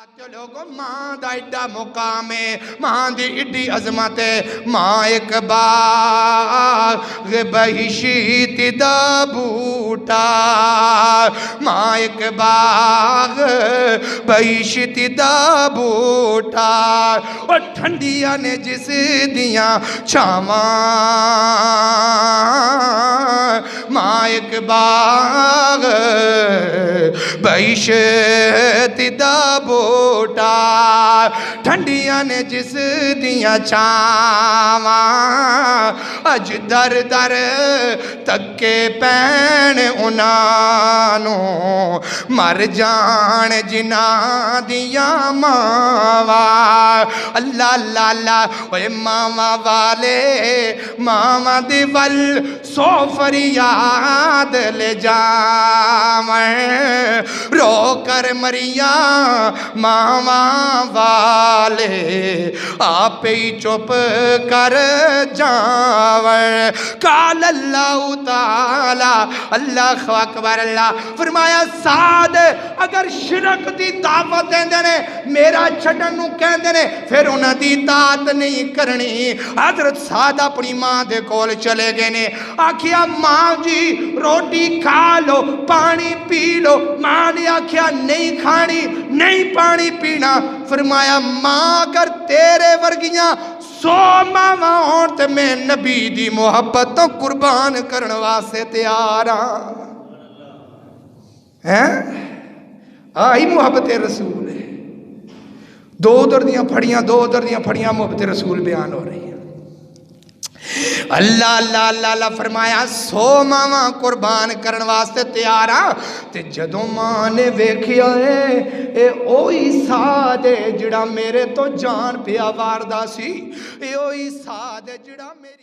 لوگوں ماں دا ایڈا مقام ہے، ماں دی ایڈی عظمت ہے۔ ماں ایک باغ بہشت دا بوٹا، ماں ایک باغ بہشت دا بوٹا، اور ٹھنڈیاں نے جس دیاں چھاواں، ماں ایک باغ بہشت دا بوٹا، ٹھنڈیاں نے جس دیاں چھاواں، اج در در تکے پین انہاں مر جان جنہاں دیاں ماواں۔ اللہ اللہ اللہ، اے ماواں والے ماواں دی ول سو فریاد لے جاویں، رو کر مریاں ماواں والے آپ ہی چپ کر جاویں۔ قال اللہ تعالی، اللہ اکبر، اللہ فرمایا سعد اگر شرک دی دعوت دیندے نے، میرا چھڈن نو کہندے نے، پھر انہاں دی اطاعت نہیں کرنی۔ حضرت سعد اپنی ماں دے کول چلے گئے نے، آکھیا ماں جی روٹی کھا لو، پانی پی لو۔ ماں نے آکھیا نہیں کھانی، نہیں پانی پینا۔ فرمایا ماں اگر تیرے ورگیاں 100 ماواں ہون تے میں نبی دی محبت تو قربان کرن واسطے تیار ہاں۔ آئی محبت رسول ہے، دو ادھر دیاں پھڑیاں محبت رسول بیان ہو رہی ہیں۔ اللہ اللہ اللہ اللہ فرمایا 100 ماواں قربان کرن واسطے تیار ہاں۔ تے جدوں ماں نے ویکھیا اے اوہی سعد ہے جڑا میرے تو جان پیا واردا سی، اے اوہی سعد ہے جڑا میری